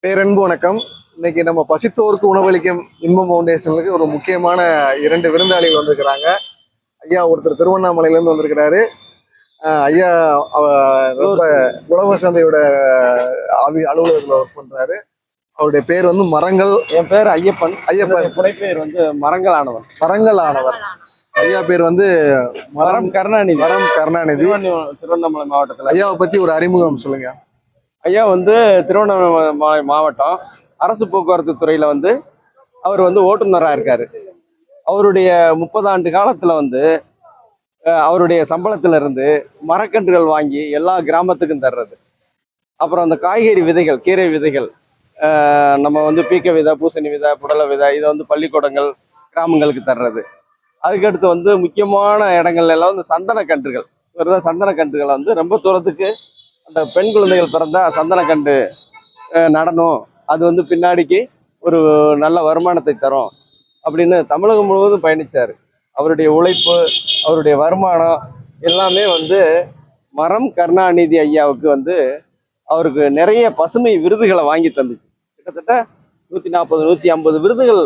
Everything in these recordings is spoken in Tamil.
பேரன்பு வணக்கம். இன்னைக்கு நம்ம பசித்தோருக்கு உணவளிக்கும் இன்பம் ஃபவுண்டேஷனுக்கு ஒரு முக்கியமான 2 விருந்தாளிகள் வந்திருக்கிறாங்க. ஐயா ஒருத்தர் திருவண்ணாமலையிலேருந்து வந்திருக்கிறாரு. ஐயா ரொம்ப உழவர் சந்தையோட அலுவலகத்தில் ஒர்க் பண்றாரு. அவருடைய பேர் வந்து மரங்கள். என் பேர் ஐயப்பன். ஐயப்பன் புனைப்பெயர் வந்து மரங்கள் ஆனவர். மரங்கள் ஆனவர். ஐயா பேர் வந்து மரம் கருணாநிதி. மரம் கருணாநிதி. திருவண்ணாமலை மாவட்டத்தில். ஐயாவை பத்தி ஒரு அறிமுகம் சொல்லுங்க. ஐயா வந்து திருவண்ணாமலை மாவட்டம் அரசு போக்குவரத்து துறையில வந்து அவர் வந்து ஓட்டுநராக இருக்காரு. அவருடைய 30 ஆண்டு காலத்துல வந்து அவருடைய சம்பளத்துல இருந்து மரக்கன்றுகள் வாங்கி எல்லா கிராமத்துக்கும் தர்றது. அப்புறம் அந்த காய்கறி விதைகள், கீரை விதைகள், நம்ம வந்து பீக்க விதை, பூசணி விதை, புடலை விதை, இதை வந்து பள்ளிக்கூடங்கள் கிராமங்களுக்கு தர்றது. அதுக்கடுத்து வந்து முக்கியமான இடங்கள்ல எல்லாம் வந்து சந்தன கன்றுகள், சந்தன கன்றுகளை வந்து ரொம்ப தூரத்துக்கு அந்த பெண் குழந்தைகள் பிறந்தா சந்தனக்கண்டு நடனம், அது வந்து பின்னாடிக்கு ஒரு நல்ல வருமானத்தை தரும் அப்படின்னு தமிழகம் முழுவதும் பயணித்தார். அவருடைய உழைப்பு, அவருடைய வருமானம் எல்லாமே வந்து மரம் கருணாநிதி ஐயாவுக்கு வந்து அவருக்கு நிறைய பசுமை விருதுகளை வாங்கி தந்துச்சு. கிட்டத்தட்ட 140 150 விருதுகள்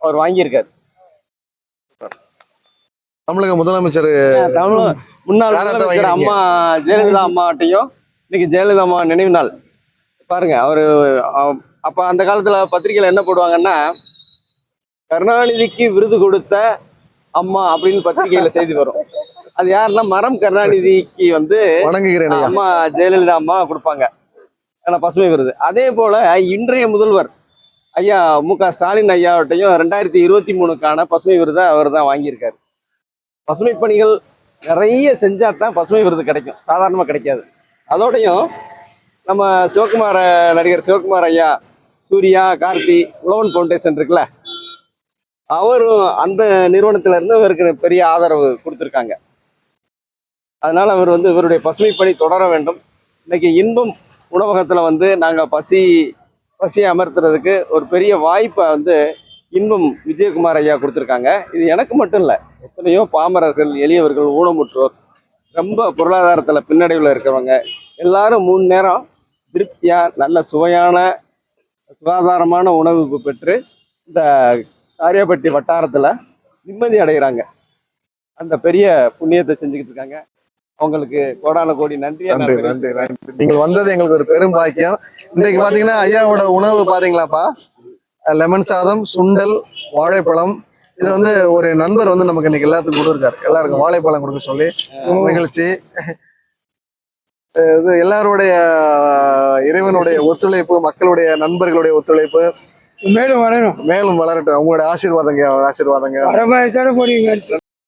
அவர் வாங்கியிருக்காரு. தமிழக முதலமைச்சர் முன்னாள் முதலமைச்சர் அம்மா ஜெயலலிதா அம்மாட்டையும் இன்னைக்கு ஜெயலலிதா அம்மா நினைவு நாள் பாருங்க. அவரு அப்ப அந்த காலத்துல பத்திரிகையில என்ன போடுவாங்கன்னா, கருணாநிதிக்கு விருது கொடுத்த அம்மா அப்படின்னு பத்திரிகையில செய்தி வரும். அது யாருன்னா மரம் கருணாநிதிக்கு வந்து அம்மா ஜெயலலிதா அம்மா கொடுப்பாங்க பசுமை விருது. அதே போல இன்றைய முதல்வர் ஐயா மு.க. ஸ்டாலின் ஐயாவட்டையும் 2023க்கான பசுமை விருதை அவர் தான் வாங்கியிருக்காரு. பசுமை பணிகள் நிறைய செஞ்சாதான் பசுமை விருது கிடைக்கும், சாதாரணமாக கிடைக்காது. அதோடையும் நம்ம நடிகர் சிவகுமார் ஐயா, சூர்யா, கார்த்தி உழவன் ஃபவுண்டேஷன் இருக்குல்ல, அவரும் அந்த நிறுவனத்துல இருந்து இவருக்கு பெரிய ஆதரவு கொடுத்துருக்காங்க. அதனால அவர் வந்து இவருடைய பசுமை பணி தொடர வேண்டும். இன்னைக்கு இன்பம் உணவகத்துல வந்து நாங்கள் பசியை அமர்த்துறதுக்கு ஒரு பெரிய வாய்ப்பை வந்து இன்பம் விஜயகுமார் ஐயா கொடுத்துருக்காங்க. இது எனக்கு மட்டும் இல்லை, எத்தனையோ பாமரர்கள், எளியவர்கள், ஊனமுற்றோர், ரொம்ப பொருளாதாரத்தில் பின்னடைவில் இருக்கிறவங்க எல்லாரும் 3 நேரம் திருப்தியாக நல்ல சுவையான சுகாதாரமான உணவு பெற்று இந்த காரியப்பட்டி வட்டாரத்தில் நிம்மதி அடைகிறாங்க. அந்த பெரிய புண்ணியத்தை செஞ்சுக்கிட்டு இருக்காங்க. அவங்களுக்கு கோடான கோடி நன்றி. நீங்கள் வந்தது எங்களுக்கு ஒரு பெரும் பாக்கியம். இன்னைக்கு பாத்தீங்கன்னா ஐயாவோட உணவு பாத்தீங்களாப்பா, லெமன் சாதம், சுண்டல், வாழைப்பழம். இது வந்து ஒரு நண்பர் வந்து நமக்கு இன்னைக்கு எல்லாத்துக்கும் கொடுத்துருக்காரு. எல்லாருக்கும் வாழைப்பழம் கொடுக்க சொல்லி நிகழ்ச்சி. இது எல்லாருடைய இறைவனுடைய ஒத்துழைப்பு, மக்களுடைய நண்பர்களுடைய ஒத்துழைப்பு மேலும் வளரட்டும். உங்களுடைய ஆசீர்வாதங்க.